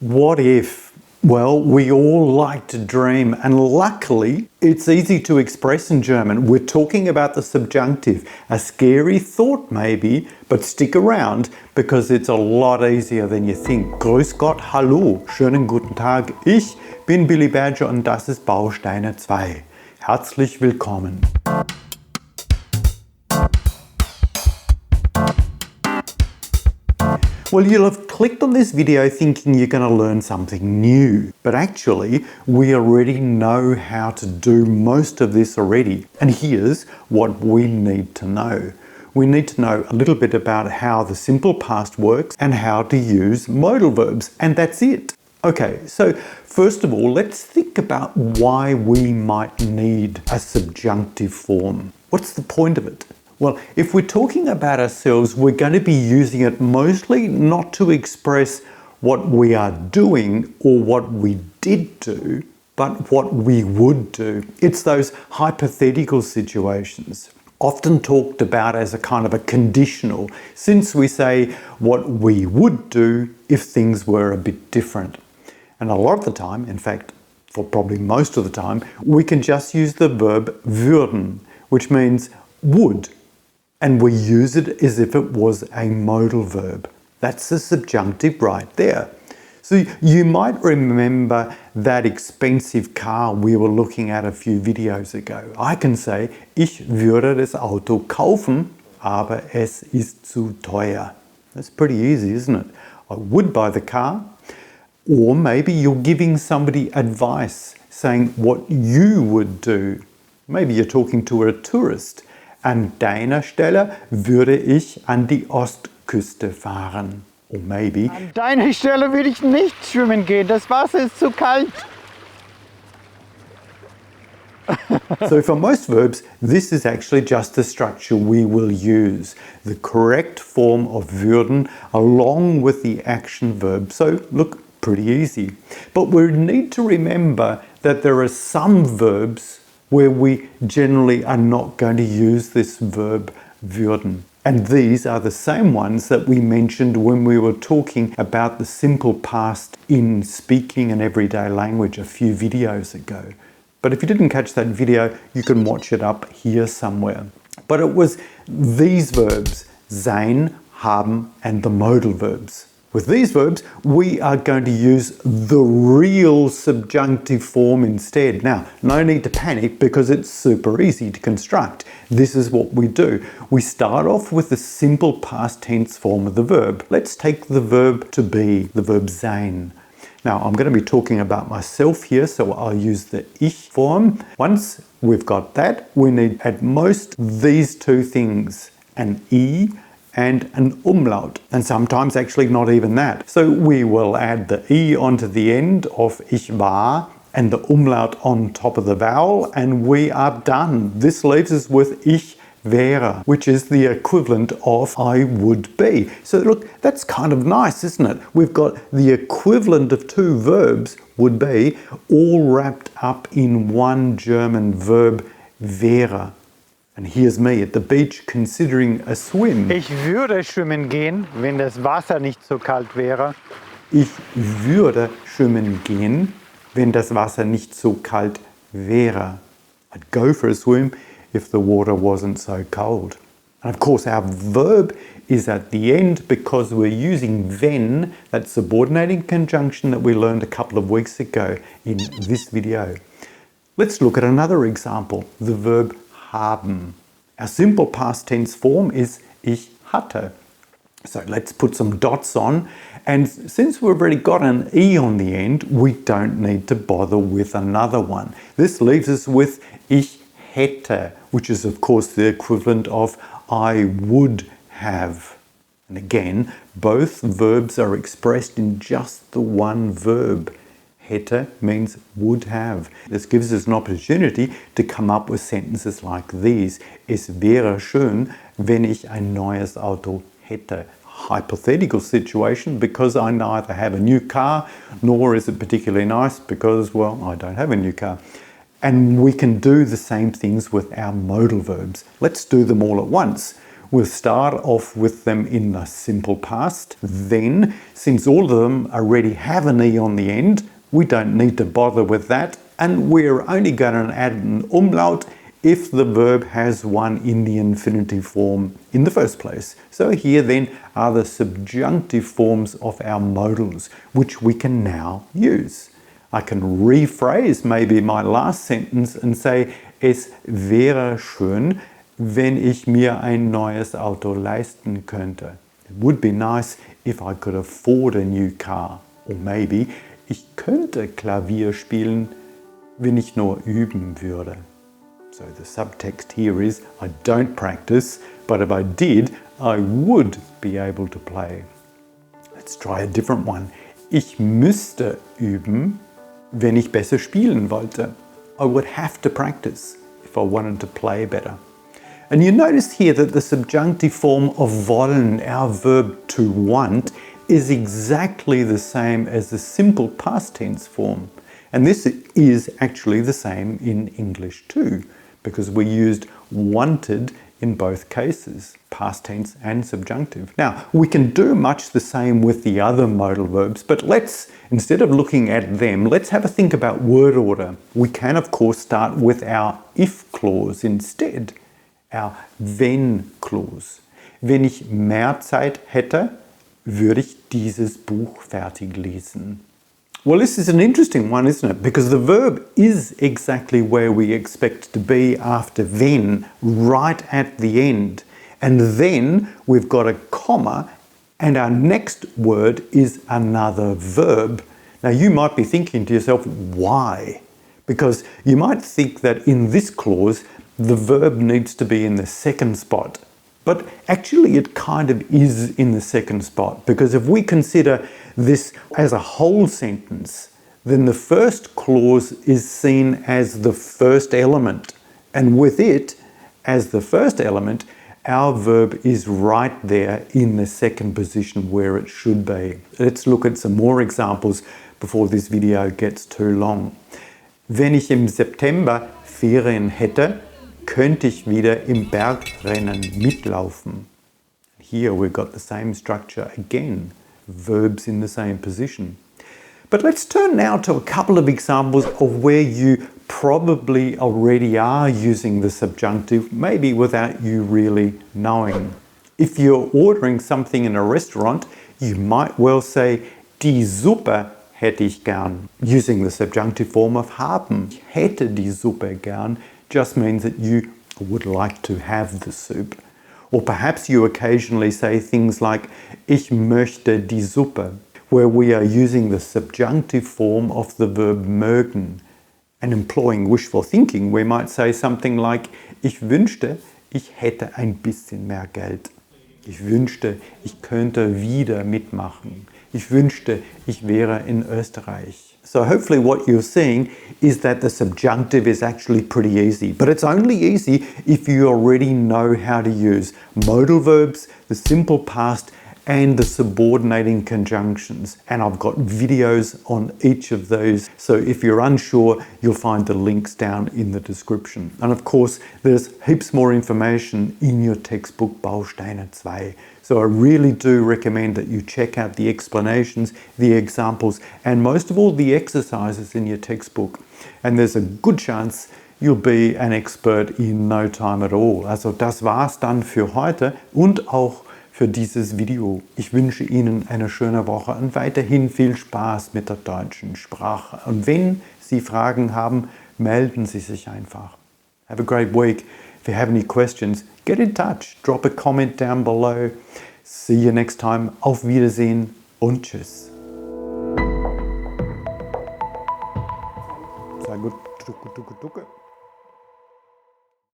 What if? Well, we all like to dream, and luckily it's easy to express in German. We're talking about the subjunctive. A scary thought maybe, but stick around because it's a lot easier than you think. Grüß Gott, hallo, schönen guten Tag. Ich bin Billy Badger und das ist Bausteine 2. Herzlich willkommen. Well, you'll have clicked on this video thinking you're going to learn something new, but actually we already know how to do most of this already. And here's what we need to know. We need to know a little bit about how the simple past works and how to use modal verbs, and that's it. Okay, so first of all, let's think about why we might need a subjunctive form. What's the point of it? Well, if we're talking about ourselves, we're going to be using it mostly not to express what we are doing or what we did do, but what we would do. It's those hypothetical situations, often talked about as a kind of a conditional, since we say what we would do if things were a bit different. And a lot of the time, in fact, for probably most of the time, we can just use the verb würden, which means would. And we use it as if it was a modal verb. That's the subjunctive right there. So you might remember that expensive car we were looking at a few videos ago. I can say, ich würde das Auto kaufen, aber es ist zu teuer. That's pretty easy, isn't it? I would buy the car. Or maybe you're giving somebody advice, saying what you would do. Maybe you're talking to a tourist. An deiner Stelle würde ich an die Ostküste fahren. Or maybe, an deiner Stelle würde ich nicht schwimmen gehen, das Wasser ist zu kalt. So for most verbs, this is actually just the structure we will use. The correct form of würden along with the action verb. So look, pretty easy. But we need to remember that there are some verbs where we generally are not going to use this verb würden. And these are the same ones that we mentioned when we were talking about the simple past in speaking and everyday language a few videos ago. But if you didn't catch that video, you can watch it up here somewhere. But it was these verbs, sein, haben, and the modal verbs. With these verbs, we are going to use the real subjunctive form instead. Now, no need to panic because it's super easy to construct. This is what we do. We start off with the simple past tense form of the verb. Let's take the verb to be, the verb sein. Now, I'm going to be talking about myself here, so I'll use the ich form. Once we've got that, we need at most these two things, an I and an umlaut, and sometimes actually not even that. So we will add the I onto the end of ich war and the umlaut on top of the vowel, and we are done. This leaves us with ich wäre, which is the equivalent of I would be. So look, that's kind of nice, isn't it? We've got the equivalent of two verbs, would be, all wrapped up in one German verb, wäre. And here's me at the beach considering a swim. Ich würde schwimmen gehen, wenn das Wasser nicht so kalt wäre. Ich würde schwimmen gehen, wenn das Wasser nicht so kalt wäre. I'd go for a swim if the water wasn't so cold. And of course our verb is at the end because we're using wenn, that subordinating conjunction that we learned a couple of weeks ago in this video. Let's look at another example, the verb haben. Our simple past tense form is ich hatte. So let's put some dots on, and since we've already got an E on the end, we don't need to bother with another one. This leaves us with ich hätte, which is of course the equivalent of I would have. And again, both verbs are expressed in just the one verb. Hätte means would have. This gives us an opportunity to come up with sentences like these. Es wäre schön, wenn ich ein neues Auto hätte. Hypothetical situation because I neither have a new car nor is it particularly nice because, well, I don't have a new car. And we can do the same things with our modal verbs. Let's do them all at once. We'll start off with them in the simple past. Then, since all of them already have an E on the end, we don't need to bother with that. And we're only going to add an umlaut if the verb has one in the infinitive form in the first place. So here then are the subjunctive forms of our modals, which we can now use. I can rephrase maybe my last sentence and say, es wäre schön, wenn ich mir ein neues Auto leisten könnte. It would be nice if I could afford a new car. Or maybe, ich könnte Klavier spielen, wenn ich nur üben würde. So the subtext here is, I don't practice, but if I did, I would be able to play. Let's try a different one. Ich müsste üben, wenn ich besser spielen wollte. I would have to practice if I wanted to play better. And you notice here that the subjunctive form of wollen, our verb to want, is exactly the same as the simple past tense form. And this is actually the same in English too, because we used wanted in both cases, past tense and subjunctive. Now, we can do much the same with the other modal verbs, but instead of looking at them, let's have a think about word order. We can, of course, start with our if clause instead, our wenn clause. Wenn ich mehr Zeit hätte, würde ich dieses Buch fertig lesen. Well, this is an interesting one, isn't it? Because the verb is exactly where we expect to be after wenn, right at the end. And then we've got a comma, and our next word is another verb. Now, you might be thinking to yourself, why? Because you might think that in this clause, the verb needs to be in the second spot. But actually it kind of is in the second spot, because if we consider this as a whole sentence, then the first clause is seen as the first element. And with it, as the first element, our verb is right there in the second position where it should be. Let's look at some more examples before this video gets too long. Wenn ich im September Ferien hätte, könnte ich wieder im Bergrennen mitlaufen. Here we've got the same structure again, verbs in the same position. But let's turn now to a couple of examples of where you probably already are using the subjunctive, maybe without you really knowing. If you're ordering something in a restaurant, you might well say, die Suppe hätte ich gern, using the subjunctive form of haben. Ich hätte die Suppe gern just means that you would like to have the soup. Or perhaps you occasionally say things like, ich möchte die Suppe, where we are using the subjunctive form of the verb mögen. And employing wishful thinking, we might say something like, ich wünschte, ich hätte ein bisschen mehr Geld. Ich wünschte, ich könnte wieder mitmachen. Ich wünschte, ich wäre in Österreich. So hopefully what you're seeing is that the subjunctive is actually pretty easy. But it's only easy if you already know how to use modal verbs, the simple past, and the subordinating conjunctions. And I've got videos on each of those. So if you're unsure, you'll find the links down in the description. And of course, there's heaps more information in your textbook Bausteine zwei. So I really do recommend that you check out the explanations, the examples, and most of all the exercises in your textbook. And there's a good chance you'll be an expert in no time at all. Also das war's dann für heute und auch für dieses Video. Ich wünsche Ihnen eine schöne Woche und weiterhin viel Spaß mit der deutschen Sprache. Und wenn Sie Fragen haben, melden Sie sich einfach. Have a great week. If you have any questions, get in touch. Drop a comment down below. See you next time. Auf Wiedersehen und tschüss. Sehr gut. Tucke, tucke, tucke.